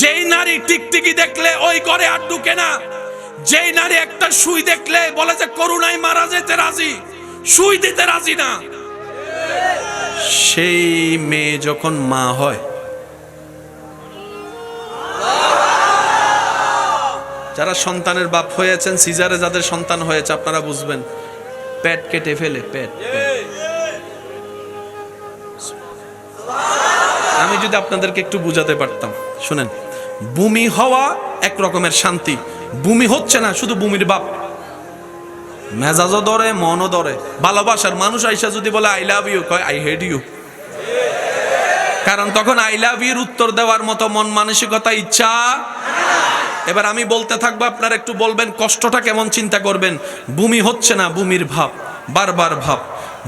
যেই নারী টিকটিকি দেখলে ওই ঘরে আর ঢুকে না, যেই নারী একটা সুই দেখলে বলে যে করুণায় মারা যেতে রাজি, সুই দিতে রাজি না, সেই মেয়ে যখন মা হয়, যারা সন্তানের বাপ হয়েছেন, সিজারে যাদের সন্তান হয়েছে আপনারা বুঝবেন, পেট কেটে ফেলে, পেট। আমি যদি আপনাদেরকে একটু বুঝাতে পারতাম, শুনেন, বমি হওয়া এক রকমের শান্তি, বমি হচ্ছে না, শুধু বমির বাপ, মেজাজও ধরে, মনও ধরে। ভালোবাসার মানুষ আইসা যদি বলে আই লাভ ইউ, কয় আই হেট ইউ, কারণ তখন আই লাভ ইউর উত্তর দেওয়ার মতো মন মানসিকতা, ইচ্ছা। এবার আমি বলতে থাকবো, আপনারা একটু বলবেন কষ্টটা কেমন, চিন্তা করবেন। বমি হচ্ছে না, বমির ভাব, বারবার ভাব।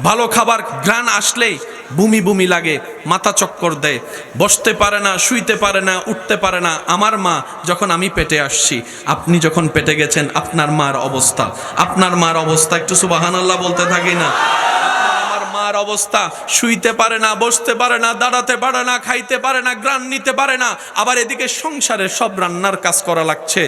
ভালো খাবার ঘ্রাণ আসলেই বমি বমি লাগে, মাথা চক্কর দেয়, বসতে পারে না, শুইতে পারে না, উঠতে পারে না। আমার মা যখন আমি পেটে আসছি, আপনি যখন পেটে গেছেন, আপনার মার অবস্থা, আপনার মার অবস্থা, একটু সুবহানাল্লাহ বলতে থাকি না। মার অবস্থা, শুইতে পারে না, বসতে পারে না, দাঁড়াতে পারে না, খাইতে পারে না, গ্রান নিতে পারে না। আবার এদিকে সংসারের সব রান্নার কাজ করা লাগছে,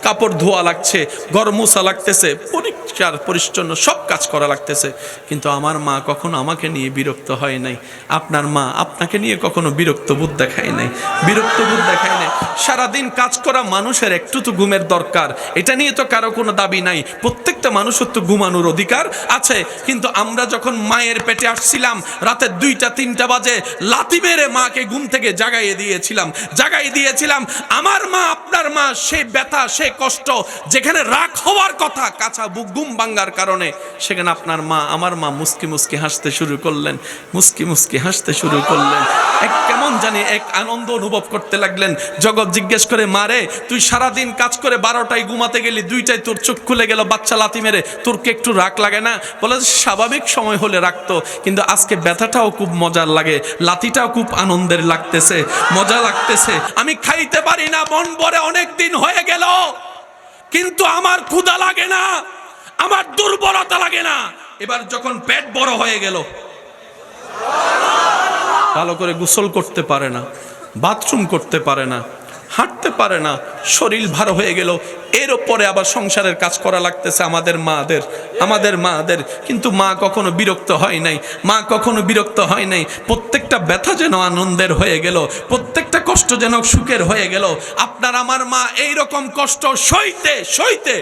কাপড় ধোয়া লাগছে, ঘর মোছা লাগতেছে, পরিষ্কার পরিচ্ছন্ন সব কাজ করা লাগতেছে। কিন্তু আমার মা কখনো আমাকে নিয়ে বিরক্ত হয় নাই। আপনার মা আপনাকে নিয়ে কখনো বিরক্ত বোধ দেখায় নাই, বিরক্ত বোধ দেখায় নাই। সারাদিন কাজ করা মানুষের একটু তো ঘুমের দরকার, এটা নিয়ে তো কারো কোনো দাবি নাই। প্রত্যেকটা মানুষের তো ঘুমানোর অধিকার আছে। কিন্তু আমরা যখন মায়ের পেটে আসছিলাম, রাতে 2টা-3টা বাজে লাথি মেরে মাকে ঘুম থেকে জাগাইয়ে দিয়েছিলাম। আমার মা, আপনার মা, সেই ব্যথা, সেই কষ্ট, যেখানে রাগ হওয়ার কথা, কাঁচা বুক ঘুম ভাঙ্গার কারণে, সেখানে আপনার মা, আমার মা মুস্কি মুস্কি হাসতে শুরু করলেন, মুস্কি মুস্কি হাসতে শুরু করলেন। এক কেমন জানি এক আনন্দ অনুভব করতে লাগলেন। জগৎ জিজ্ঞেস করে, মারে তুই সারাদিন কাজ করে 12টায় ঘুমাতে গেলি, 2টায় তোর চোখ খুলে গেল, বাচ্চা লাথি মেরে, তোর কি একটু রাগ লাগে না? বলে স্বাভাবিক সময় হলে রাখতো, কিন্তু আজকে ব্যথাটাও খুব মজার লাগে, লাথিটাও খুব আনন্দের লাগতেছে, মজা লাগতেছে। আমি খাইতে পারি না, মন ভরে অনেক দিন হয়ে গেল, কিন্তু আমার ক্ষুধা লাগে না, আমার দুর্বলতা লাগে না। এবার যখন পেট বড় হয়ে গেল, ভালো করে গোসল করতে পারে না, বাথরুম করতে পারে না, হাঁটতে পারে না, শরীর ভার হয়ে গেল। এর উপরে আবার সংসারের কাজ করা লাগতেছে আমাদের মাদের। কিন্তু মা কখনো বিরক্ত হয় নাই, মা কখনো বিরক্ত হয় নাই। প্রত্যেকটা ব্যথা যেন আনন্দের হয়ে গেল, প্রত্যেকটা কষ্ট যেন সুখের হয়ে গেল। আপনার আমার মা এই রকম কষ্ট সইতে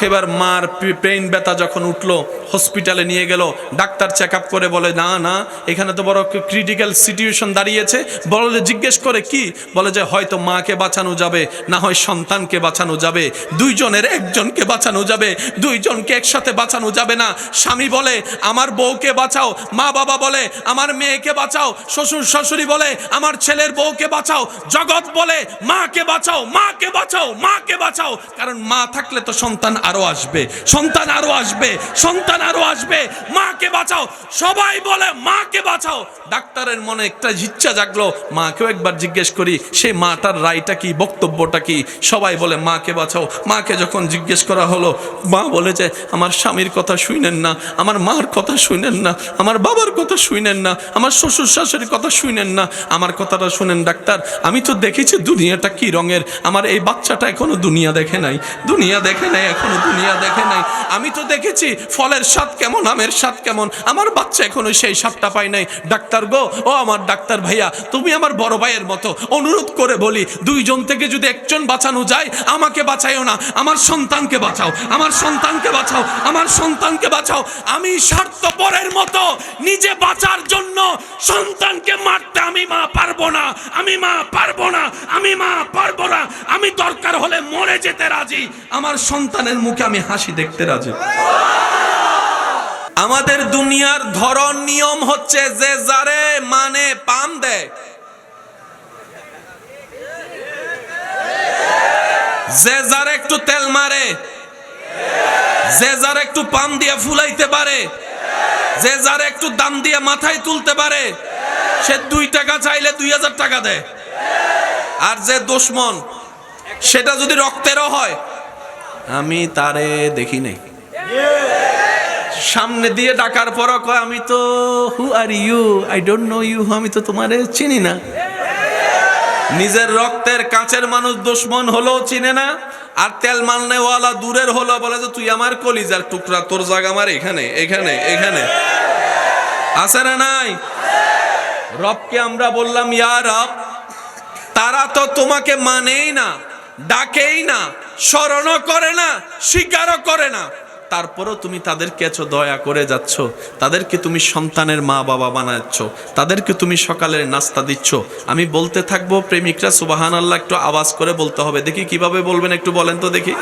এবার মার পেইন ব্যথা যখন উঠলো, হসপিটালে নিয়ে গেল, ডাক্তার চেক আপ করে বলে, না এখানে তো বড় ক্রিটিক্যাল সিচুয়েশন দাঁড়িয়েছে। বলে, জিজ্ঞেস করে কি? বলে যে হয়তো মাকে বাঁচানো যাবে, না হয় সন্তানকে বাঁচানো যাবে, দুইজনের একজনকে বাঁচানো যাবে, দুইজনকে একসাথে বাঁচানো যাবে না। স্বামী বলে আমার বউকে বাঁচাও, মা বাবা বলে আমার মেয়েকে বাঁচাও, শ্বশুর শাশুড়ি বলে আমার ছেলের বউকে বাঁচাও, জগৎ বলে মাকে বাঁচাও, মাকে বাঁচাও, মাকে বাঁচাও। কারণ মা থাকলে তো সন্তান আরো আসবে, সন্তান আরো আসবে, সন্তান আরো আসবে, মাকে বাঁচাও। সবাই বলে মাকে বাঁচাও। ডাক্তারের মনে একটা ইচ্ছা জাগলো, মাকেও একবার জিজ্ঞেস করি সেই মাটার রায়টা কি, বক্তব্যটা কি। সবাই বলে মাকে বাঁচাও। মাকে যখন জিজ্ঞেস করা হলো, মা বলে যে আমার স্বামীর কথা শুনেন না, আমার মার কথা শুনেন না, আমার বাবার কথা শুনেন না, আমার শ্বশুর শাশুড়ির কথা শুনেন না, আমার কথাটা শুনেন ডাক্তার। আমি তো দেখেছি দুনিয়াটা কি রঙের, আমার এই বাচ্চাটা এখনো দুনিয়া দেখে নাই, এখনো দুনিয়া দেখে নাই। আমি তো দেখেছি ফলের স্বাদ কেমন, আমের স্বাদ কেমন, আমার বাচ্চা এখনো সেই স্বাদটা পায় নাই। ডাক্তার গো, ও আমার ডাক্তার ভাইয়া, তুমি আমার বড় ভাইয়ের মতো, অনুরোধ করে বলি, দুইজন থেকে যদি একজন বাঁচানো যায়, আমাকে বাঁচাইও না, আমার সন্তানকে বাঁচাও, আমার সন্তানকে বাঁচাও, আমার সন্তানকে বাঁচাও। আমি স্বার্থপরের মতো নিজে বাঁচার জন্য সন্তানকে মারতে আমি মা পারবো না, আমি মা পারবো না, আমি মা পারবো না। আমি দরকার হলে মরে যেতে রাজি, আমার সন্তানের মুখে আমি হাসি দেখতে রাজি। আমাদের দুনিয়ার ধরন নিয়ম হচ্ছে যে যারে মানে পাম দেয়, যে যারে একটু তেল মারে, যে যারে একটু পাম দিয়ে ফুলাইতে পারে, যে যারে একটু দাম দিয়ে মাথায় তুলতে পারে, সে 2 টাকা চাইলে 2000 টাকা দেয়। আর যে দুশমন, সেটা যদি রক্তেরও হয়, আমি তারে দেখি নাই, সামনে দিয়ে ডাকার পর কয় আমি তো who are you, I don't know you, আমি তো তোমারে চিনি না। নিজের রক্তের কাছের মানুষ দুশমন হলেও চিনে না, আর তেল মাননেওয়ালা দূরের হলো বলে যে তুই আমার কলিজার টুকরা, তোর জায়গা আমার এখানে এখানে এখানে। আছে না নাই? রবকে আমরা বললাম ইয়া রব, তারা তো তোমাকে মানেই না, ডাকেই না, স্মরণও করে না, স্বীকারও করে না, তারপরও তুমি তাদেরকে এত দয়া করে যাচ্ছ, তাদেরকে তুমি সন্তানের মা বাবা বানাচ্ছ, তাদেরকে তুমি সকালের নাস্তা দিচ্ছ। আমি বলতে থাকবো, প্রেমিকরা সুবহানাল্লাহ একটু আওয়াজ করে বলতে হবে। দেখি কিভাবে বলবেন, একটু বলেন তো দেখি।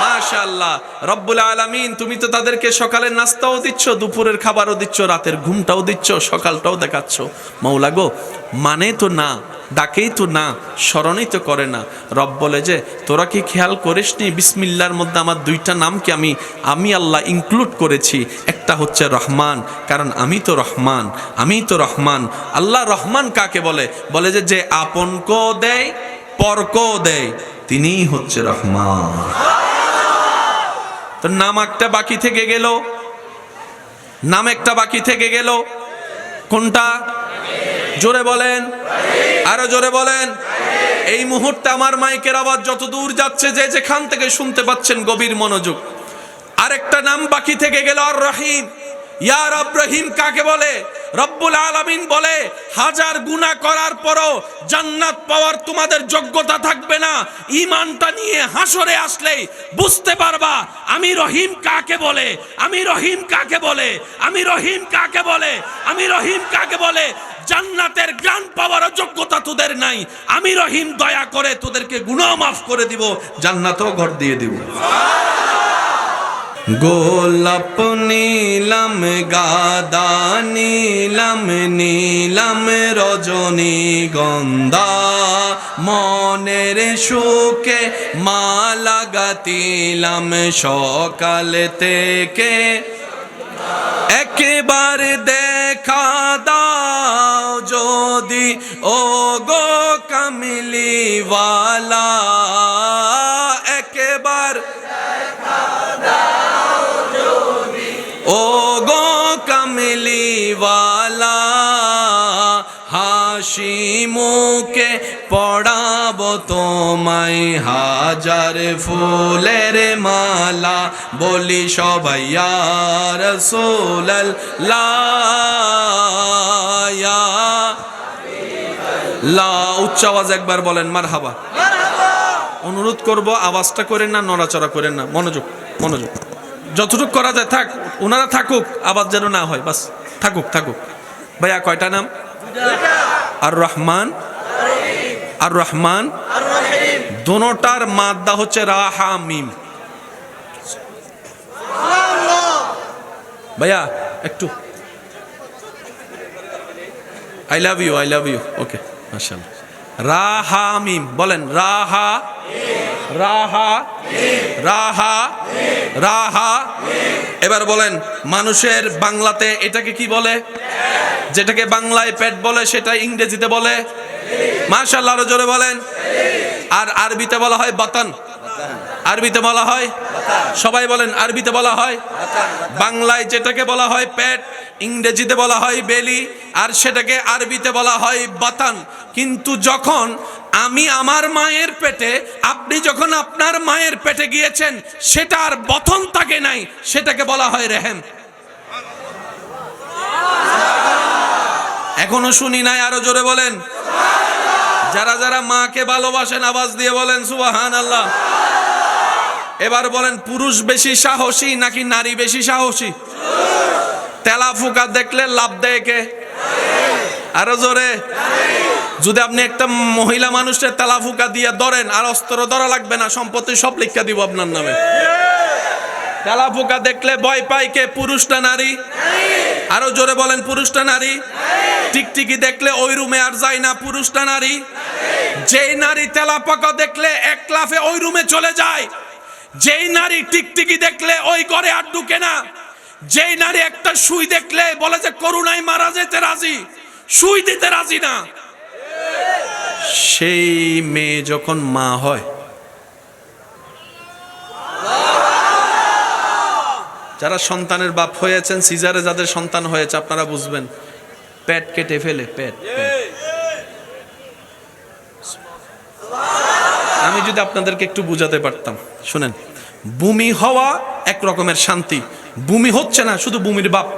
মাশাআল্লাহ, রব্বুল আলামিন, তুমি তো তাদেরকে সকালের নাস্তাও দিচ্ছ, দুপুরের খাবারও দিচ্ছ, রাতের ঘুমটাও দিচ্ছ, সকালটাও দেখাচ্ছ। মাওলা গো, মানে তো না, ডাকেই তো না, স্মরণই তো করে না। রব বলে যে তোরা কি খেয়াল করিসনি বিসমিল্লাহর মধ্যে আমার দুইটা নামকে আমি আল্লাহ ইনক্লুড করেছি। একটা হচ্ছে রহমান, কারণ আমি তো রহমান, আমি তো রহমান। আল্লাহ রহমান কাকে বলে? বলে যে যে আপনকেও দেয় পরকেও দেয়, তিনিই হচ্ছে রহমান। তো নাম একটা বাকি থেকে গেল, নাম একটা বাকি থেকে গেল, কোনটা? জোরে বলেন, আরো জোরে বলেন। এই মুহূর্তে আমার মাইকের আওয়াজ যত দূর যাচ্ছে, যে যেখান থেকে শুনতে পাচ্ছেন গভীর মনোযোগ। আরেকটা নাম বাকি থেকে গেল, আর রহিম। ইয়া রব, রহিম কাকে বলে? রব্বুল আলামিন বলে হাজার গুনাহ করার পরও জান্নাত পাওয়ার তোমাদের যোগ্যতা থাকবে না, ঈমানটা নিয়ে হাসরে আসলেই বুঝতে পারবা আমি রহিম কাকে বলে, আমি রহিম কাকে বলে, আমি রহিম কাকে বলে, আমি রহিম কাকে বলে। জান্নাতের জ্ঞান পাওয়ার যোগ্যতা তোদের নাই, আমি রহিম দয়া করে তোদেরকে গুনাহ মাফ করে দিব, জান্নাতেও ঘর দিয়ে দিব। গোলাপ নীলাম, গাদা নীলাম, নীলাম রজনী গন্ধা, মনের সুখে মালা গাতিলাম সকাল থেকে। একবার দেখা দাও যদি ও গো কামলিওয়ালা, একবার ও গো কামলিওয়ালা, হাসি মুখে পড়াবো তোমায় হাজার ফুলের মালা, বলি সবাই ইয়া রাসূলুল্লাহ, ইয়া লা। উচ্চ আওয়াজ একবার বলেন মারহাবা। অনুরোধ করব, আওয়াজটা করেন না, নড়াচড়া করেন না, মনোযোগ মনোযোগ। যতটুকু করা যায় থাক, ওনারা থাকুক, আওয়াজ যেন না হয়, বাস থাকুক থাকুক। ভাইয়া কয়টা নাম? আর রহমান, আর রহমান, দোনোটার মাদ্দা হচ্ছে রা হা মিম। ভাইয়া একটু I love you, I love you. Okay, মাশাআল্লাহ। রা হা মিম বলেন, রাহা রাহা রাহা রাহা। এবার বলেন, মানুষের বাংলাতে এটাকে কি বলে? যেটাকে বাংলায় পেট বলে সেটা ইংরেজিতে বলে মাশাআল্লাহ, আরো জোরে বলেন। আর আরবিতে বলা হয় বাতান, আরবিতে বলা হয়, সবাই বলেন, আরবিতে বলা হয়। বাংলায় যেটাকে বলা হয় পেট, ইংরেজিতে বলা হয় বেলি, আর সেটাকে আরবিতে বলা হয় বাতান। কিন্তু যখন আমি আমার মায়ের পেটে, আপনি যখন আপনার মায়ের পেটে গিয়েছেন, সেটা আর বতন থাকে নাই, সেটাকে বলা হয় রেহেম। এখনো শুনি নাই, আরো জোরে বলেন। যারা যারা মাকে ভালোবাসেন আওয়াজ দিয়ে বলেন সুবহানাল্লাহ। এবার বলেন, পুরুষ বেশি সাহসী নাকি নারী বেশি সাহসী? তেলাফুকা দেখলে লাভ দেয় কে? আরো জোরে। যদি আপনি একটা মহিলা মানুষের তেলাফুকা দিয়ে ধরেন, আর অস্ত্র ধরা লাগবে না, সম্পত্তি সব লিখা দিব আপনার নামে। তেলাফুকা দেখলে ভয় পায় কে, পুরুষ না নারী? আরো জোরে বলেন, পুরুষ না নারী? টিকটিকি দেখলে ওই রুমে আর যায় না, পুরুষ না নারী? যেই নারী তেলাপোকা দেখলে এক লাফে ওই রুমে চলে যায়, যেই নারী টিকটিকি দেখলে ওই ঘরে আর ঢুকে না, যেই নারী একটা সুই দেখলে বলে যে করুণায় মারা যেতে রাজি, সুই দিতে রাজি না, সেই মেয়ে যখন মা হয়, যারা সন্তানের বাপ হয়েছেন, সিজারে যাদের সন্তান হয়েছে, আপনারা বুঝবেন, পেট কেটে ফেলে, পেট আমি যদি আপনাদেরকে একটু বুঝাতে পারতাম, শুনেন, বমি হওয়া এক রকমের শান্তি, বমি হচ্ছে না শুধু বমির বাপ,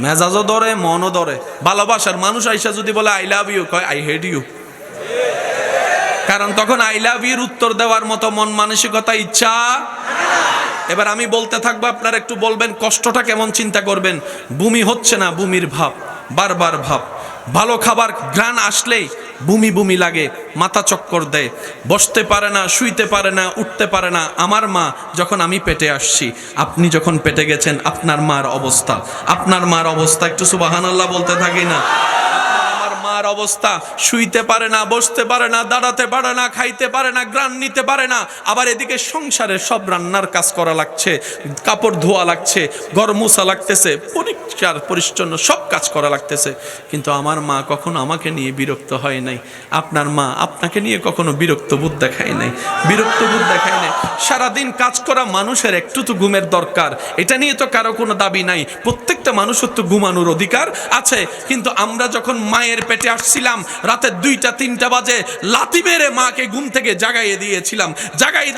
মেজাজও ধরে মনও ধরে। ভালোবাসার মানুষ আইসা যদি বলে আই লাভ ইউ, কয় আই হেট ইউ। কারণ তখন আই লাভ ইউর উত্তর দেওয়ার মতো মন মানসিকতা ইচ্ছা। এবার আমি বলতে থাকবো, আপনারা একটু বলবেন কষ্টটা কেমন, চিন্তা করবেন। বমি হচ্ছে না, বমির ভাব, বারবার ভাব। ভালো খাবার ঘ্রাণ আসলেই বমি বমি লাগে, মাথা চক্কর দেয়, বসতে পারে না, শুইতে পারে না, উঠতে পারে না। আমার মা যখন আমি পেটে আসছি, আপনি যখন পেটে গেছেন, আপনার মার অবস্থা, আপনার মার অবস্থা, একটু সুবহানাল্লাহ বলতে থাকি না। মার অবস্থা, শুইতে পারে না, বসতে পারে না, দাঁড়াতে পারে না, খাইতে পারে না, গ্রান নিতে পারে না। আবার এদিকে সংসারের সব রান্নার কাজ করা লাগছে, কাপড় ধোয়া লাগছে, ঘর মোছা লাগতেছে, পরিষ্কার পরিচ্ছন্ন সব কাজ করা লাগতেছে। কিন্তু আমার মা কখনো আমাকে নিয়ে বিরক্ত হয় নাই। আপনার মা আপনাকে নিয়ে কখনো বিরক্ত বোধ দেখায় নাই, বিরক্ত বোধ দেখায় নাই। সারাদিন কাজ করা মানুষের একটু তো ঘুমের দরকার, এটা নিয়ে তো কারো কোনো দাবি নাই। প্রত্যেকটা মানুষের তো ঘুমানোর অধিকার আছে। কিন্তু আমরা যখন মায়ের পেটে আসছিলাম, রাতে 2টা-3টা বাজে লাথি মেরে মাকে ঘুম থেকে জাগাইয়ে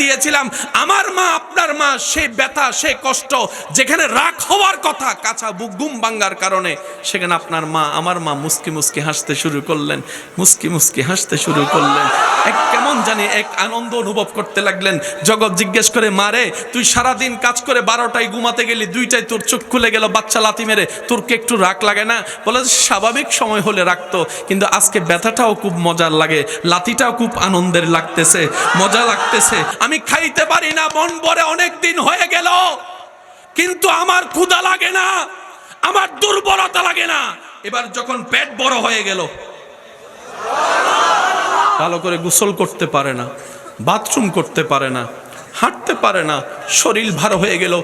দিয়েছিলাম। আমার মা, আপনার মা, সে ব্যথা, সে কষ্ট, যেখানে রাগ হওয়ার কথা, কাঁচা বুক ঘুম ভাঙ্গার কারণে, সেখানে আপনার মা, আমার মা মুস্কি মুস্কি হাসতে শুরু করলেন, মুস্কি মুস্কি হাসতে শুরু করলেন। এক কেমন জানি এক আনন্দ অনুভব করতে লাগলেন। জগৎ জিজ্ঞেস করে, মারে তুই সারাদিন কাজ করে 12টায় ঘুমাতে গেলি, 2টায় তোর চোখ খুলে গেল বাচ্চা লাথি মেরে, তোর কি একটু রাগ লাগে না? বলে স্বাভাবিক সময় হলে রাখতো, কিন্তু আজকে ব্যথাটাও খুব মজার লাগে, লাথিটাও খুব আনন্দের লাগতেছে, মজা লাগতেছে। আমি খাইতে পারি না, মন ভরে অনেক দিন হয়ে গেল, কিন্তু আমার ক্ষুধা লাগে না, আমার দুর্বলতা লাগে না। এবার যখন পেট বড় হয়ে গেল, ভালো করে গোসল করতে পারে না, বাথরুম করতে পারে না, হাঁটতে পারে না, শরীর ভার হয়ে গেল।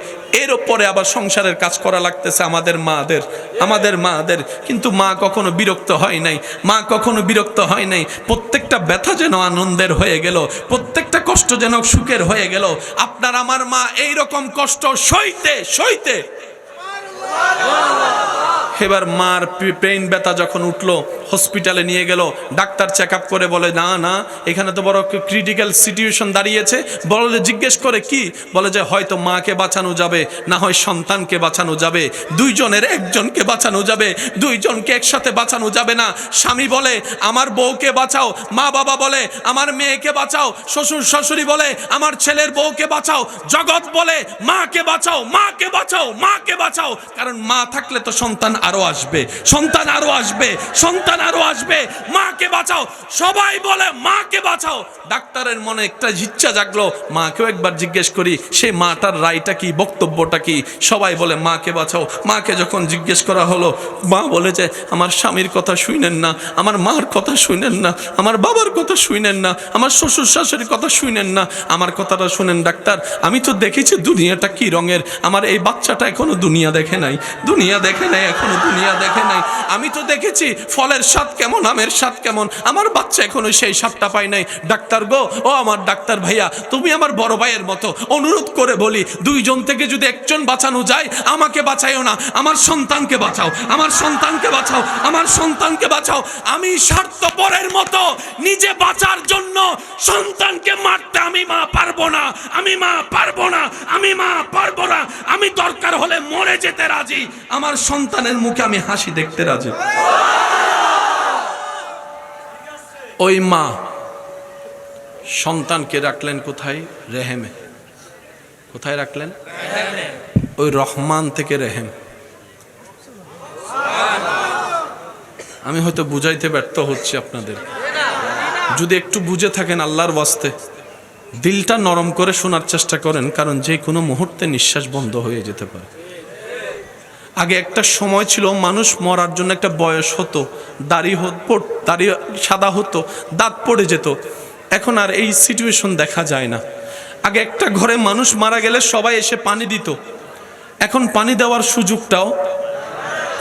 এর উপরে আবার সংসারের কাজ করা লাগতেছে আমাদের মাদের। কিন্তু মা কখনো বিরক্ত হয় নাই, মা কখনো বিরক্ত হয় নাই। প্রত্যেকটা ব্যথা যেন আনন্দের হয়ে গেল, প্রত্যেকটা কষ্ট যেন সুখের হয়ে গেল। আপনার আমার মা এইরকম কষ্ট সইতে সইতে, এবার মার পেইন ব্যথা যখন উঠলো, হসপিটালে নিয়ে গেল। ডাক্তার চেক আপ করে বলে, না না, এখানে তো বড় ক্রিটিক্যাল সিচুয়েশন দাঁড়িয়েছে। বলে, জিজ্ঞেস করে কি? বলে যে হয়তো মাকে বাঁচানো যাবে, না হয় সন্তানকে বাঁচানো যাবে, দুইজনের একজনকে বাঁচানো যাবে, দুইজনকে একসাথে বাঁচানো যাবে না। স্বামী বলে আমার বউকে বাঁচাও, মা বাবা বলে আমার মেয়েকে বাঁচাও, শ্বশুর শাশুড়ি বলে আমার ছেলের বউকে বাঁচাও, জগৎ বলে মাকে বাঁচাও, মাকে বাঁচাও, মাকে বাঁচাও। কারণ মা থাকলে তো সন্তান আরো আসবে, সন্তান আরো আসবে, সন্তান আরো আসবে, মাকে বাঁচাও। সবাই বলে মাকে বাঁচাও। ডাক্তারের মনে একটা ইচ্ছা জাগলো, মাকেও একবার জিজ্ঞেস করি সেই মাটার রায়টা কি, বক্তব্যটা কি। সবাই বলে মাকে বাঁচাও। মাকে যখন জিজ্ঞেস করা হলো, মা বলে যে আমার স্বামীর কথা শুনেন না, আমার মার কথা শুনেন না, আমার বাবার কথা শুনেন না, আমার শ্বশুর শাশুড়ির কথা শুনেন না, আমার কথাটা শুনেন ডাক্তার। আমি তো দেখেছি দুনিয়াটা কি রঙের, আমার এই বাচ্চাটা এখনো দুনিয়া দেখে নাই, দুনিয়া দেখে নাই, এখনো দুনিয়া দেখে নাই। আমি তো দেখেছি ফলের স্বাদ কেমন, আমের স্বাদ কেমন, আমার বাচ্চা এখনো সেই স্বাদটা পায় নাই। ডাক্তার গো, ও আমার ডাক্তার ভাইয়া, তুমি আমার বড় ভাইয়ের মতো, অনুরোধ করে বলি, দুইজন থেকে যদি একজন বাঁচানো যায়, আমাকে বাঁচাইও না, আমার সন্তানকে বাঁচাও, আমার সন্তানকে বাঁচাও, আমার সন্তানকে বাঁচাও। আমি স্বার্থপরের মতো নিজে বাঁচার জন্য সন্তানকে মারতে আমি মা পারবো না, আমি মা পারবো না, আমি মা পারবো না। আমি দরকার হলে মরে যেতে রাজি, আমার সন্তানের মুখে আমি হাসি দেখতে রাজি। ওই মা সন্তানকে রাখলেন কোথায়? রেহেমে। কোথায় রাখলেন? ওই রহমান থেকে রেহেম। আমি হয়তো বুঝাইতে ব্যর্থ হচ্ছি আপনাদের, যদি একটু বুঝে থাকেন আল্লাহর ওয়াস্তে দিলটা নরম করে শোনার চেষ্টা করেন, কারণ যে কোনো মুহূর্তে নিঃশ্বাস বন্ধ হয়ে যেতে পারে। আগে একটা সময় ছিল মানুষ মরার জন্য একটা বয়স হতো, দাড়ি সাদা হতো, দাঁত পড়ে যেত। এখন আর এই সিচুয়েশন দেখা যায় না। আগে একটা ঘরে মানুষ মারা গেলে সবাই এসে পানি দিত, এখন পানি দেওয়ার সুযোগটাও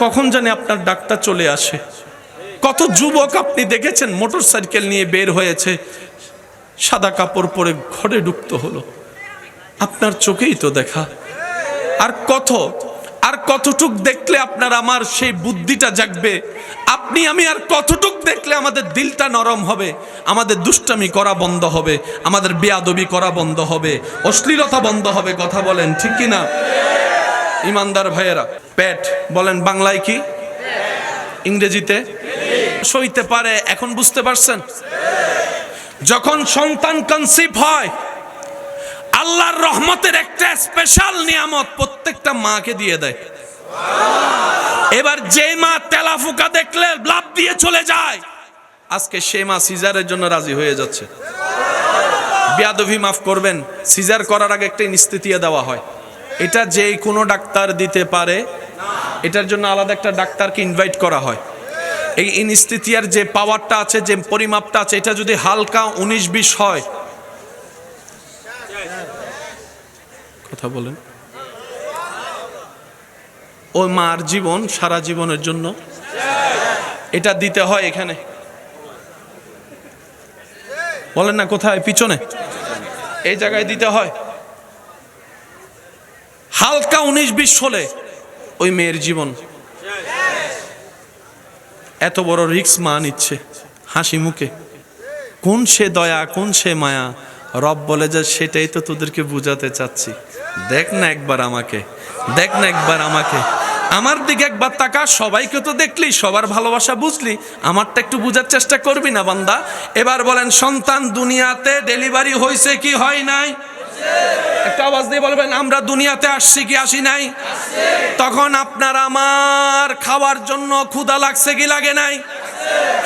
কখন জানে আপনার ডাক্তার চলে আসে। কত যুবক আপনি দেখেছেন মোটর সাইকেল নিয়ে বের হয়েছে, সাদা কাপড় পরে ঘরে ঢুকতে হলো, আপনার চোখেই তো দেখা। আর কতটুক দেখলে আপনার আমার সেই বুদ্ধিটা জাগবে, আপনি আমি আর কতটুক দেখলে আমাদের দিলটা নরম হবে, আমাদের দুষ্টামি করা বন্ধ হবে, আমাদের বেয়াদবি করা বন্ধ হবে, অশ্লীলতা বন্ধ হবে। কথা বলেন ঠিক কি না? ইমানদার ভাইয়েরা, পেট বলেন বাংলায় কি, ইংরেজিতে সইতে পারে। এখন বুঝতে পারছেন? যখন সন্তান কনসিভ হয়, আল্লাহর রহমতের একটা স্পেশাল নিয়ামত প্রত্যেকটা মাকে দিয়ে দেয়। এবার যে মা তেলাফুকা দেখলে লাফ দিয়ে চলে যায়, আজকে সে মা সিজারের জন্য রাজি হয়ে যাচ্ছে। বেয়াদবি মাফ করবেন, সিজার করার আগে একটা ইনস্তিতিয়া দেওয়া হয়। এটা যে কোনো ডাক্তার দিতে পারে, এটার জন্য আলাদা একটা ডাক্তারকে ইনভাইট করা হয়। এই ইনস্তিতিয়ার যে পাওয়ারটা আছে, যে পরিমাপটা আছে, এটা যদি হালকা 19-20 হয়, কথা বলেন, ওই মার জীবন সারা জীবনের জন্য এটা দিতে হয়। এখানে বলেন না কোথায়, পিছনে এই জায়গায় দিতে হয়। হালকা 19-20 হলে ওই মেয়ের জীবন। এত বড় রিস্ক মা নিচ্ছে হাসি মুখে। কোন সে দয়া, কোন সে মায়া? রব বলে যে সেটাই তো তোদেরকে বুঝাতে চাচ্ছি। দেখ না একবার আমাকে, দেখ না একবার আমাকে, আমার দিকে একবার তাকা। সবাইকে তো দেখলি, সবার ভালোবাসা বুঝলি, আমারটা একটু বুঝার চেষ্টা করবি না বান্দা? এবার বলেন, সন্তান দুনিয়াতে ডেলিভারি হয়েছে কি হয় নাই? একটা আওয়াজ দিয়ে বলবেন, আমরা দুনিয়াতে আসছি কি আসি নাই? তখন আপনার আমার খাওয়ার জন্য ক্ষুধা লাগছে কি লাগে নাই?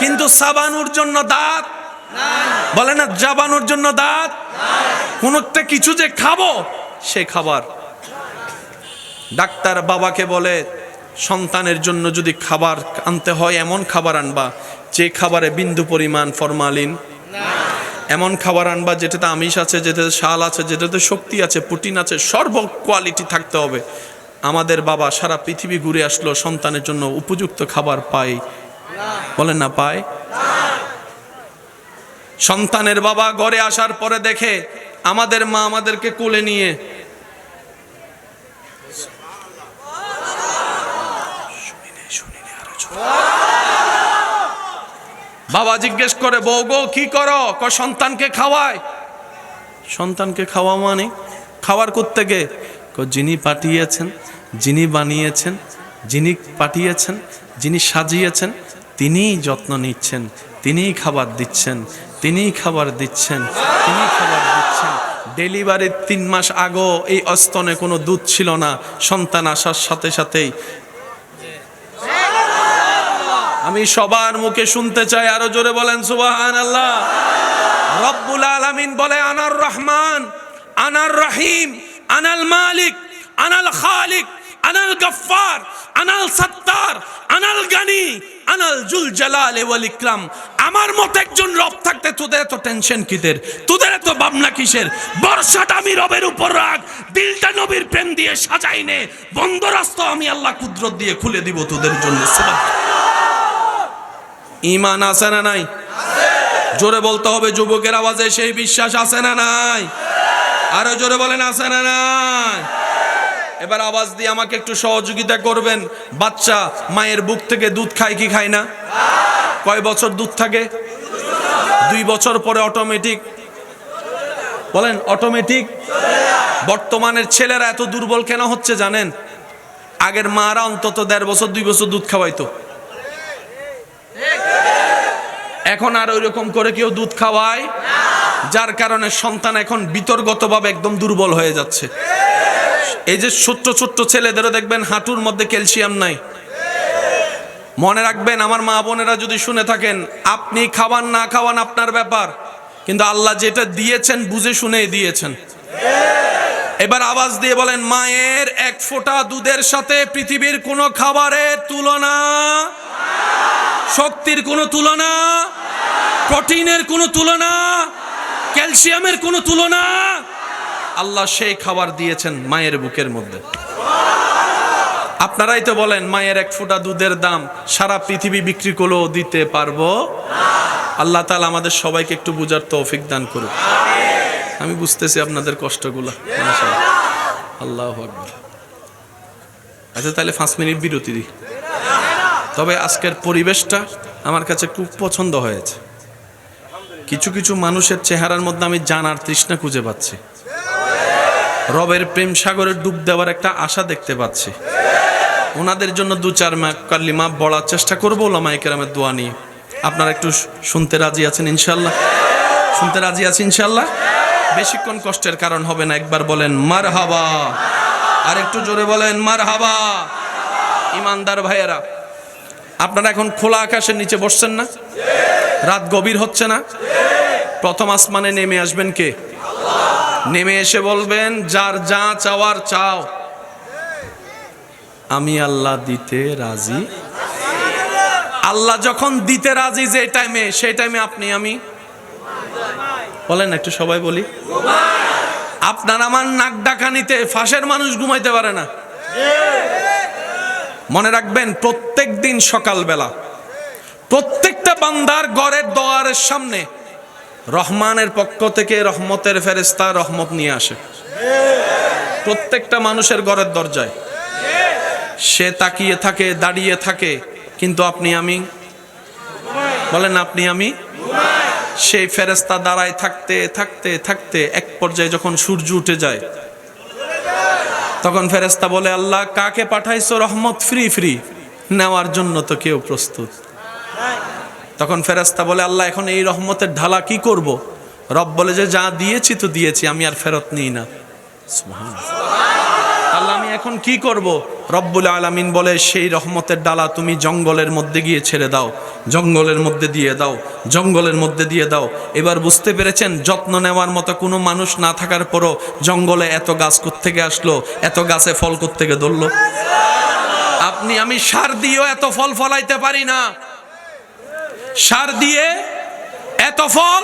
কিন্তু চাবানোর জন্য দাঁত বলে না, চাবানোর জন্য দাঁত, কোন একটা কিছু যে খাবো সে খাবার। ডাক্তার বাবাকে বলে, সন্তানের জন্য যদি খাবার আনতে হয় এমন খাবার আনবা যে খাবারে বিন্দু পরিমাণ ফরমালিন, এমন খাবার আনবা যেটাতে আমিষ আছে, যেটাতে শাল আছে, যেটাতে শক্তি আছে, প্রোটিন আছে, সর্ব কোয়ালিটি থাকতে হবে। আমাদের বাবা সারা পৃথিবী ঘুরে আসলো, সন্তানের জন্য উপযুক্ত খাবার পায়? বলেন না পায়? সন্তানের বাবা ঘরে আসার পরে দেখে আমাদের মা আমাদেরকে কোলে নিয়ে বাবা জিজ্ঞেস করে, বউ গো কি করো? সন্তানকে খাওয়ায়। সন্তানকে খাওয়া মানে খাওয়ার কোত্থেকে? যিনি পাঠিয়েছেন, যিনি বানিয়েছেন, যিনি পাঠিয়েছেন, যিনি সাজিয়েছেন, তিনিই যত্ন নিচ্ছেন, তিনিই খাবার দিচ্ছেন, তিনিই খাবার দিচ্ছেন, তিনিই খাবার দিচ্ছেন। ডেলিভারির 3 মাস আগেও এই স্তনে কোনো দুধ ছিল না। সন্তান আসার সাথে সাথেই আমি সবার মুখে শুনতে চাই, আরো জোরে বলেন সুবহানাল্লাহ। রব্বুল আলামিন বলে, আনার রহমান, আনার রহিম, আনাল মালিক, আনাল খালিক, আনাল গফফার, আনাল সত্তার, আনাল গানি, আনাল জুল জালাল ওয়াল ইকরাম। আমার মত একজন রব থাকতে তোদের এত টেনশন কিসের? তোদের এত ভাবনা কিসের? বর্ষাটা আমি রবের উপর রাখ, দিলটা নবীর প্রেম দিয়ে সাজাই নে, বন্ধ রাস্তা আমি আল্লাহ কুদরত দিয়ে খুলে দিব তোদের জন্য। ঈমান আছে না নাই? জোরে বলতে হবে যুবকের আওয়াজে, সেই বিশ্বাস আছে না নাই? আরো জোরে বলেন, আছে না নাই? এবার আওয়াজ দিয়ে আমাকে একটু সহযোগিতা করবেন। বাচ্চা মায়ের বুক থেকে দুধ খায় কি খায় না? কয় বছর দুধ থাকে? 2 বছর পরে অটোমেটিক, বলেন অটোমেটিক। বর্তমানের ছেলেরা এত দুর্বল কেন হচ্ছে জানেন? আগের মারা অন্তত 1.5 বছর 2 বছর দুধ খাওয়াইতো। এখন আর ওই রকম করে কেউ দুধ খাওয়ায়, যার কারণে সন্তান এখন বিতর্গতভাবে একদম দুর্বল হয়ে যাচ্ছে। এই যে ছোট্ট ছোট্ট ছেলেদেরও দেখবেন হাঁটুর মধ্যে ক্যালসিয়াম নাই। মনে রাখবেন, আমার মা বোনেরা যদি শুনে থাকেন, আপনি খাওয়ান না খাওয়ান আপনার ব্যাপার, কিন্তু আল্লাহ যেটা দিয়েছেন বুঝে শুনে দিয়েছেন। এবার আওয়াজ দিয়ে বলেন, মায়ের 1 ফোঁটা দুধের সাথে পৃথিবীর কোনো খাবারের তুলনা, শক্তির কোনো তুলনা, প্রোটিনের কোনো তুলনা, ক্যালসিয়ামের কোনো তুলনা। আল্লাহ সেই খাবার দিয়েছেন মায়ের বুকের মধ্যে। আপনারাই তো বলেন, মায়ের 1 ফোঁটা দুধের দাম সারা পৃথিবী বিক্রি করলেও দিতে পারবো। আল্লাহ তাআলা আমাদের সবাইকে একটু বুঝার তৌফিক দান করুন। আমি বুঝতেছি আপনাদের কষ্টগুলো। মাশাআল্লাহ, আল্লাহু আকবার। আচ্ছা তাহলে 5 মিনিট বিরতি দিই। তবে আজকের পরিবেশটা আমার কাছে খুব পছন্দ হয়েছে। কিছু কিছু মানুষের চেহারার মধ্যে আমি জানার তৃষ্ণা খুঁজে পাচ্ছি, রবের প্রেম সাগরে ডুব দেওয়ার একটা আশা দেখতে পাচ্ছি। ওনাদের জন্য 2-4 কালিমা বলার চেষ্টা করবো ওলামায়ে কেরামের দোয়া নিয়ে। আপনারা একটু শুনতে রাজি আছেন ইনশাল্লাহ? শুনতে রাজি আছেন ইনশাল্লাহ? বেশিক্ষণ কষ্টের কারণ হবে না, একবার বলেন মারহাবা, আর একটু জোরে বলেন মারহাবা। ইমানদার ভাইয়েরা, আপনারা এখন খোলা আকাশের নিচে বসছেন না? রাত গভীর হচ্ছে না? প্রথম আসমানে নেমে আসবেন কে? নেমে এসে বলবেন যার যা চাওয়ার চাও, আমি আল্লাহ দিতে রাজি। আল্লাহ যখন দিতে রাজি যে টাইমে, সেই টাইমে আপনি আমি বলেন একটু সবাই বলি, আপনার আমার নাক ডাকানিতে ফাঁসের মানুষ ঘুমাইতে পারে না। মনে রাখবেন, প্রত্যেক দিন সকালবেলা প্রত্যেকটা বান্দার ঘরের দোয়ারের সামনে রহমানের পক্ষ থেকে রহমতের ফেরেশতা রহমত নিয়ে আসে। প্রত্যেকটা মানুষের ঘরের দরজায় সে তাকিয়ে থাকে, দাঁড়িয়ে থাকে, কিন্তু আপনি আমি বলেন আপনি আমি, সেই ফেরেশতা দাঁড়ায় থাকতে থাকতে থাকতে এক পর্যায়ে যখন সূর্য উঠে যায়, তখন ফেরেশতা বলে আল্লাহ কাকে পাঠাইছো রহমত ফ্রি ফ্রি নেওয়ার জন্য? তো কেউ প্রস্তুত। তখন ফেরেশতা বলে আল্লাহ এখন এই রহমতের ঢালা কি করব? রব বলে যে যা দিয়েছি তো দিয়েছি, আমি আর ফেরত নিই না। আল্লাহ আমি এখন কি করব? রব্বুল আলামিন বলে সেই রহমতের ডালা তুমি জঙ্গলের মধ্যে গিয়ে ছেড়ে দাও, জঙ্গলের মধ্যে দিয়ে দাও, জঙ্গলের মধ্যে দিয়ে দাও। এবার বুঝতে পেরেছেন, যত্ন নেওয়ার মতো কোনো মানুষ না থাকার পরও জঙ্গলে এত গাছ কোত্থেকে আসলো, এত গাছে ফল কোত্থেকে ধরলো? আপনি আমি সার দিয়েও এত ফল ফলাইতে পারি না, সার দিয়ে এত ফল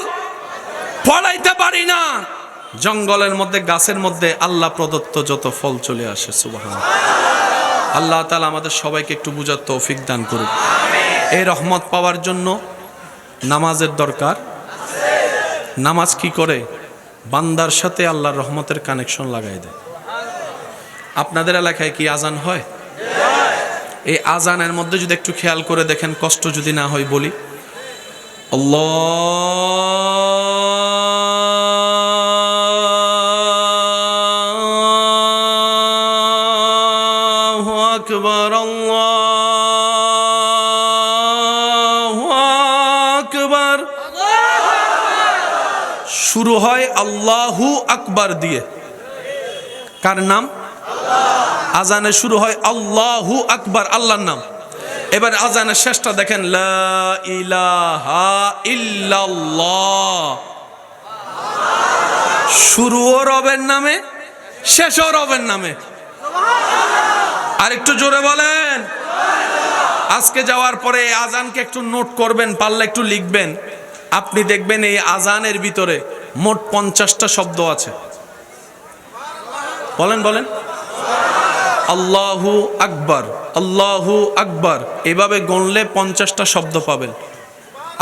ফলাইতে পারি না। জঙ্গলের মধ্যে গাছের মধ্যে আল্লাহ প্রদত্ত যত ফল চলে আসে। সুবহানাল্লাহ। আল্লাহ তাআলা আমাদের সবাইকে একটু বুঝার তৌফিক দান করুন। এই রহমত পাওয়ার জন্য নামাজের দরকার। নামাজ কি করে? বান্দার সাথে আল্লাহর রহমতের কানেকশন লাগাই দেয়। আপনাদের এলাকায় কি আজান হয়? এই আজানের মধ্যে যদি একটু খেয়াল করে দেখেন, কষ্ট যদি না হয় বলি, আল্লাহু আকবার, আল্লাহু আকবার। শুরু হয় আল্লাহু আকবার দিয়ে। কার নাম? আজানে শুরু হয় আল্লাহু আকবার, আল্লাহর নাম। এবার আজানের শেষটা দেখেন, লা ইলাহা ইল্লাল্লাহ। শুরুও রবের নামে, শেষও রবের নামে। আর একটু জোরে বলেন। আজকে যাওয়ার পরে এই আজানকে একটু নোট করবেন, পারলে একটু লিখবেন। আপনি দেখবেন এই আজানের ভিতরে মোট 50টা শব্দ আছে। বলেন বলেন। আল্লাহু আকবার, আল্লাহু আকবার, এভাবে গণলে 50টা শব্দ পাবেন।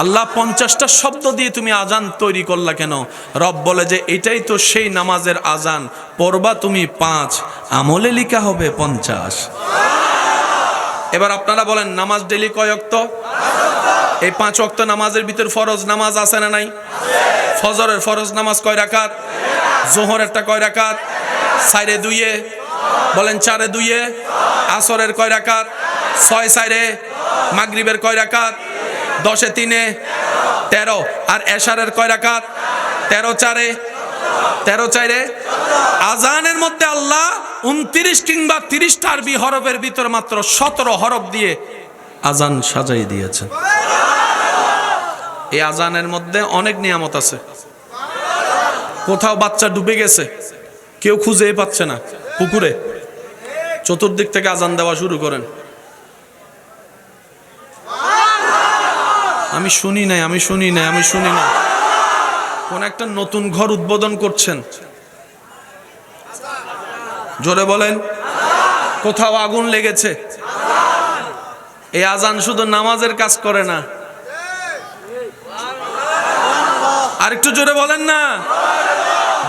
আল্লাহ 50টা শব্দ দিয়ে তুমি আজান তৈরি করলা কেন? রব বলে যে এটাই তো সেই নামাজের আজান, পড়বা তুমি 5, আমলে লিখা হবে 50। এবার আপনারা বলেন, নামাজ ডেলি কয় ওয়াক্ত? এই 5 ওয়াক্ত নামাজের ভিতর ফরজ নামাজ আছে না নাই? ফজরের ফরজ নামাজ কয় রাকাত? জোহরেরটা কয় রাকাত? 4 2 বলেন 4 2। আসরের কয় রাকাত? 6 4। মাগরিবের কয় রাকাত? 10 3 13। আর এশারের কয় রাকাত? 13 4 13 4। আজানের মধ্যে আল্লাহ 29 কিংবা 30টা আরবি হরফের ভিতর মাত্র 17 হরফ দিয়ে আজান সাজাই দিয়েছেন। এই আজানের মধ্যে অনেক নিয়ামত আছে। কোথাও বাচ্চা ডুবে গেছে, কেউ খুঁজেই পাচ্ছে না, পুকুরে, চতুর্দিক থেকে আজান দেওয়া শুরু করেন, আমি শুনি নাই, আমি শুনি নাই, আমি শুনি না। কোন একটা নতুন ঘর উদ্বোধন করছেন, জোরে বলেন। কোথাও আগুন লেগেছে, এই আজান শুধু নামাজের কাজ করে না। আরেকটু জোরে বলেন না।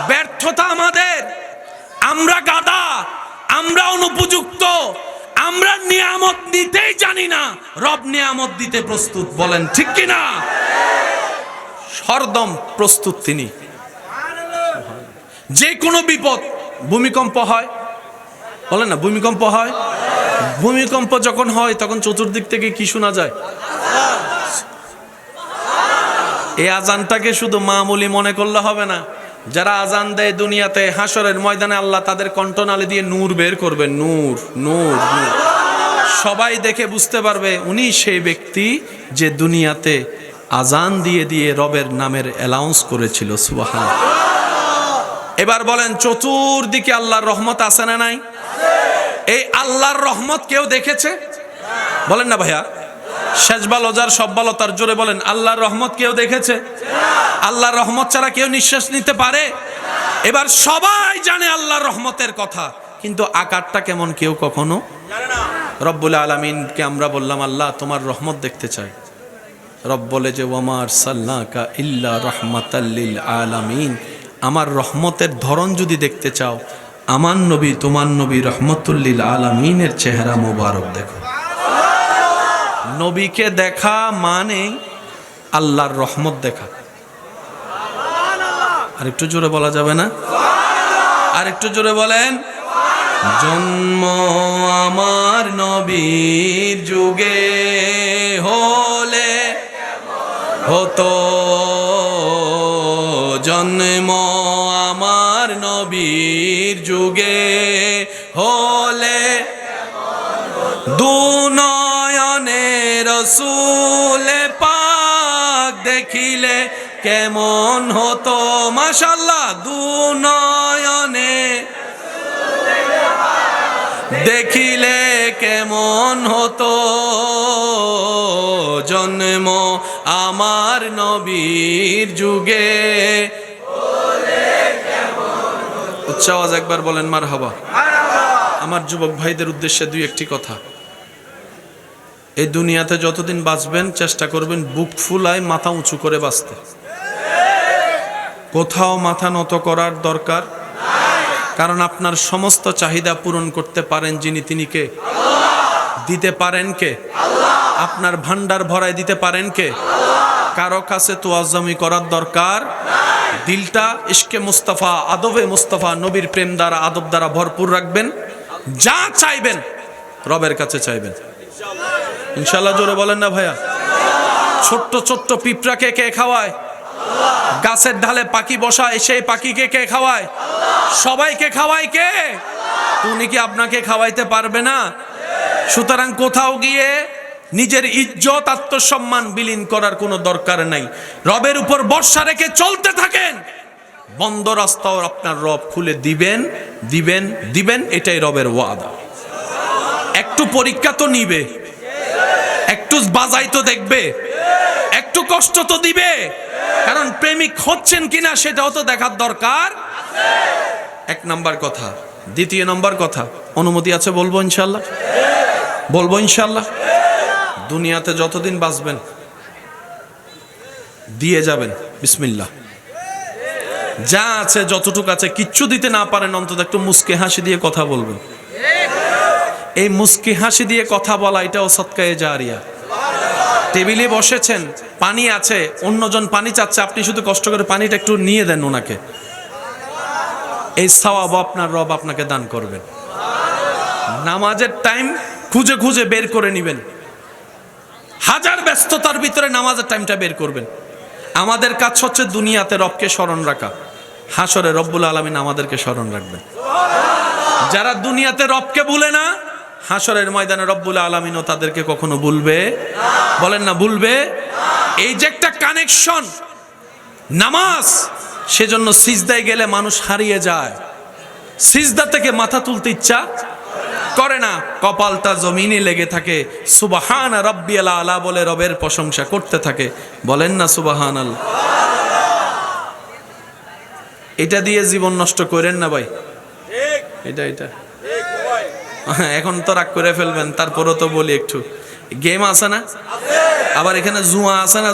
ব্যর্থতা আমাদের, আমরা গাদা, আমরা অনুপযুক্ত, আমরা নিয়ামত নিতেই জানি না, রব নিয়ামত দিতে প্রস্তুত। বলেন ঠিক কিনা? হরদম প্রস্তুত তিনি। যে কোনো বিপদ, ভূমিকম্প হয়, বলেন না ভূমিকম্প হয়, ভূমিকম্প যখন হয় তখন চতুর্দিক থেকে কি শোনা যায়? এই আজানটাকে শুধু মামুলি মনে করলে হবে না। যারা আজান দেয় দুনিয়াতে, হাসরের ময়দানে আল্লাহ তাদের কণ্ঠনালী দিয়ে নূর বের করবেন। নূর, নূর, নূর। সবাই দেখে বুঝতে পারবে উনি সেই ব্যক্তি যে দুনিয়াতে আজান দিয়ে দিয়ে রবের নামের অ্যালাউন্স করেছিল। সুবহানাল্লাহ। এবার বলেন, চতুর্দিকে আল্লাহর রহমত আছে না নাই? এই আল্লাহর রহমত কেউ দেখেছে? বলেন না ভাইয়া। শেষবাল ওজার সব্বাল তার জোরে বলেন, আল্লাহর রহমত কেউ দেখেছে? আল্লাহর রহমত ছাড়া কেউ নিঃশ্বাস নিতে পারে? এবার সবাই জানে আল্লাহর রহমতের কথা, কিন্তু আকারটা কেমন কেউ কখনো জানে না। রব্বুল আলামিনকে আমরা বললাম, আল্লাহ তোমার রহমত দেখতে চাই। রব বলে যে ওয়ামা আরসালনাকা ইল্লা রাহমাতাল লিল আলামিন, আমার রহমতের ধরন যদি দেখতে চাও, আমার নবী তোমার নবী রহমতুল লিল আলামিনের চেহারা মোবারক দেখো। নবীকে দেখা মানে আল্লাহর রহমত দেখা। আর একটু জোরে বলা যাবে না? আর একটু জোরে বলেন। জন্ম আমার নবীর যুগে হলে হতো, জন্ম আমার নবীর যুগে হলে দুনয়নে রসূলে পাক দেখিলে কেমন হতো। মাশাআল্লাহ। দুনয়নে দেখিলে কেমন হতো, জন্ম আমার নবীর যুগে। উচ্চ আওয়াজ একবার বলেন মারহাবা। আমার যুবক ভাইদের উদ্দেশ্যে দুই একটি কথা। এই দুনিয়াতে যতদিন বাঁচবেন চেষ্টা করবেন বুক ফুলায় মাথা উঁচু করে বাঁচতে। কোথাও মাথা নত করার দরকার, কারণ আপনার সমস্ত চাহিদা পূরণ করতে পারেন যিনি, তিনি কে? দিতে পারেন কে? আপনার ভান্ডার ভরায় দিতে পারেন কে? কারো কাছে তোয়াজ্জমি করার দরকার। দিলটা ইশকে মুস্তাফা, আদবে মুস্তাফা, নবীর প্রেম দ্বারা, আদব দ্বারা ভরপুর রাখবেন। যা চাইবেন রবের কাছে চাইবেন। ইনশাআল্লাহ। জোরে বলেন না ভাইয়া। ছোট্ট ছোট্ট পিঁপড়াকে কে খাওয়ায়? গাছের ঢালে পাখি বসায়, সেই পাখিকে কে খাওয়ায়? সবাইকে খাওয়ায় কে? উনি কি আপনাকে খাওয়াইতে পারবে না? সুতরাং কোথাও গিয়ে নিজের ইজ্জত আত্মসম্মান বিলীন করার কোনো দরকার নাই। রবের উপর ভরসা রেখে চলতে থাকেন, বন্ধ রাস্তাও আপনার রব খুলে দিবেন, দিবেন, দিবেন। এটাই রবের ওয়াদা। একটু পরীক্ষা তো নিবে, একটু বাজাই তো দেখবে, একটু কষ্ট তো দিবে, কারণ প্রেমিক হচ্ছেন কিনা সেটাও তো দেখার দরকার। এক নাম্বার কথা। দ্বিতীয় নাম্বার কথা, অনুমতি আছে বলবো ইনশাল্লাহ? বলবো ইনশাল্লাহ। দুনিয়াতে যতদিন বাঁচবেন দিয়ে যাবেন বিসমিল্লাহ। যা আছে যতটুকু আছে, কিচ্ছু দিতে না পারেন অন্তত একটু মুস্কি হাসি দিয়ে কথা বলবেন। এই মুস্কি হাসি দিয়ে কথা বলা, এটাও সদকায়ে জারিয়া। টেবিলে বসেছেন, পানি আছে, অন্যজন পানি চাচ্ছে, আপনি শুধু কষ্ট করে পানিটা একটু নিয়ে দেন ওনাকে, এই সওয়াব আপনার রব আপনাকে দান করবেন। নামাজের টাইম খুঁজে খুঁজে বের করে নেবেন, হাজার ব্যস্ততার ভিতরে নামাজের টাইমটা বের করবেন। আমাদের কাজ হচ্ছে দুনিয়াতে রবকে স্মরণ রাখা, হাসরে রব্বুল আলামিন আমাদেরকে স্মরণ রাখবেন। যারা দুনিয়াতে রবকে ভুলে না, হাসরের ময়দানে রব্বুল আলামিনও তাদেরকে কখনো ভুলবে বলেন না, ভুলবে। এই যে একটা কানেকশন নামাজ, সেজন্য সিজদায় গেলে মানুষ হারিয়ে যায়। সিজদা থেকে মাথা তুলতে ইচ্ছা করে না, কপালটা জমিনে লেগে থাকে। সুবহান রাব্বিয়াল আলা বলে রবের প্রশংসা করতে থাকে। বলেন না সুবহানাল্লাহ। এটা দিয়ে জীবন নষ্ট করেন না ভাই। এটা এখন তো রাগ করে ফেলবেন, তারপরও তো বলি একটু। গেম আছে না, আবার এখানে জুয়া আছে না,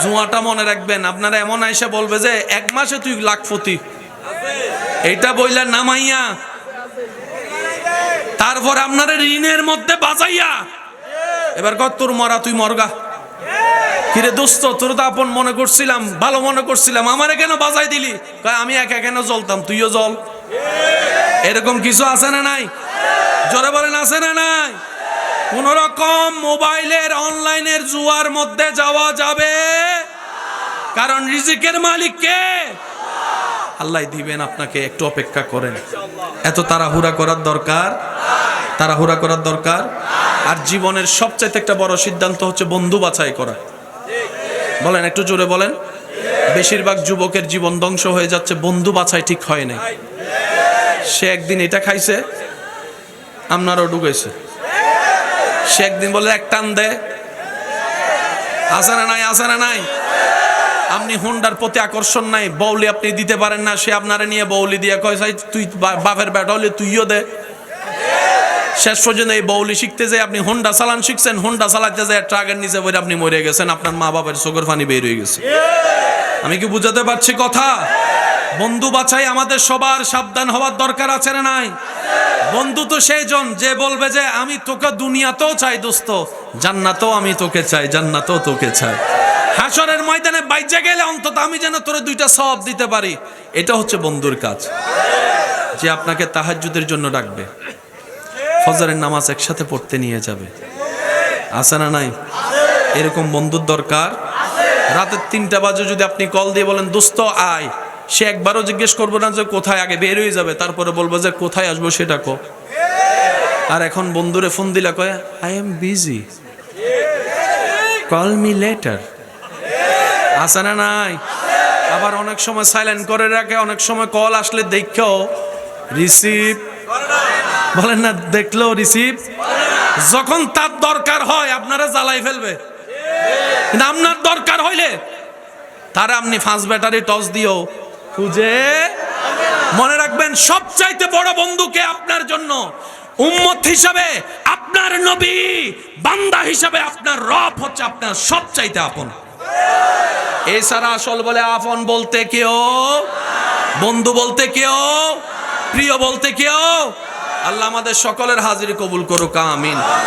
জুয়াটা মনে রাখবেন। আপনারা এমন আইসা বলবে যে 1 মাসে তুই লাখপতি, এইটা বইলা নামাইয়া তারপরে আপনার ঋণের মধ্যে বাজাইয়া এবার কর তোর মরা তুই মরগা। কিরে দোস্ত, তোর তো আপন মনে করছিলাম, ভালো মনে করছিলাম, আমারে কেন বাজাই দিলি? কয় আমি একা কেন জ্বলতাম, তুইও জ্বল। এরকম কিছু আছে না নাই? জোরে বলেন আছে না নাই? কোন রকম মোবাইলের অনলাইনের জুয়ার মধ্যে যাওয়া যাবে, কারণ রিজিকের মালিক কে? আল্লাহ দিবেন আপনাকে, একটু অপেক্ষা করেন। এত তাড়াহুড়া করার দরকার, তাড়াহুড়া করার দরকার। আর জীবনের সবচাইতে একটা বড় সিদ্ধান্ত হচ্ছে বন্ধু বাছাই করা। বলেন, একটু জোরে বলেন। বেশিরভাগ যুবকের জীবন ধ্বংস হয়ে যাচ্ছে বন্ধু বাছাই ঠিক হয় নাই। সে একদিন এটা খাইছে, আপনারও ঢুকেছে। সে একদিন বলে এক টান দে, আছে না নাই? আছে না নাই? আপনি হুন্ডার প্রতি আকর্ষণ নাই, বউলি আপনি দিতে পারেন না, সে আপনারে নিয়ে বউলি দিয়ে কয় তুই বাপের বেটা হলে তুইও দে। শেষ পর্যন্ত এই বউলি শিখতে যে আপনি হোন্ডা চালান শিখছেন, হোন্ডা চালাতে যায় ট্রাকের নিচে বলে আপনি মরে গেছেন, আপনার মা বাবার চোখের পানি বের হয়ে গেছে। আমি কি বুঝাতে পারছি কথা? বন্ধু বাছাই আমাদের সবার সাবধান হওয়ার দরকার আছে না নাই? বন্ধু তো সেই জন যে বলবে যে আমি তোকে দুনিয়াতেও চাই দোস্ত, জান্নাতেও আমি তোকে চাই, জান্নাতেও তোকে চাই। হাসরের ময়দানে বাইজে গেলে অন্তত আমি যেন তোরে দুইটা সওয়াব দিতে পারি। এটা হচ্ছে বন্ধুর কাজ, যে আপনাকে তাহাজ্জুদের জন্য ডাকবে, ফজরের নামাজ একসাথে পড়তে নিয়ে যাবে। আছে না নাই? এরকম বন্ধুর দরকার। রাতের 3টা বাজে যদি আপনি কল দিয়ে বলেন দোস্ত আয়, সে একবারও জিজ্ঞেস করবো না যে কোথায়, আগে বের হয়ে যাবে, তারপরে বলবো যে কোথায় আসবো সেটা কো। আর এখন বন্ধুরে ফোন দিলা কয় I am busy, call me letter. আছে না নাই? আবার অনেক সময় সাইলেন্ট করে রাখে, অনেক সময় কল আসলে দেখেও রিসিভ বলেন না, দেখলেও রিসিভ। যখন তার দরকার হয় আপনারা জ্বালাই ফেলবে, কিন্তু আপনার দরকার হইলে তারা আপনি 5 ব্যাটারি টস দিও খুঁজে। মনে রাখবেন, সবচাইতে বড় বন্ধুকে আপনার জন্য উম্মত হিসাবে আপনার নবী, বান্দা হিসাবে আপনার রব হচ্ছে আপনার সবচাইতে আপন। এছাড়া আসল বলে আপন বলতে কেউ, বন্ধু বলতে কেউ, প্রিয় বলতে কেউ। আল্লাহ আমাদের সকলের হাজিরি কবুল করুক, আমিন।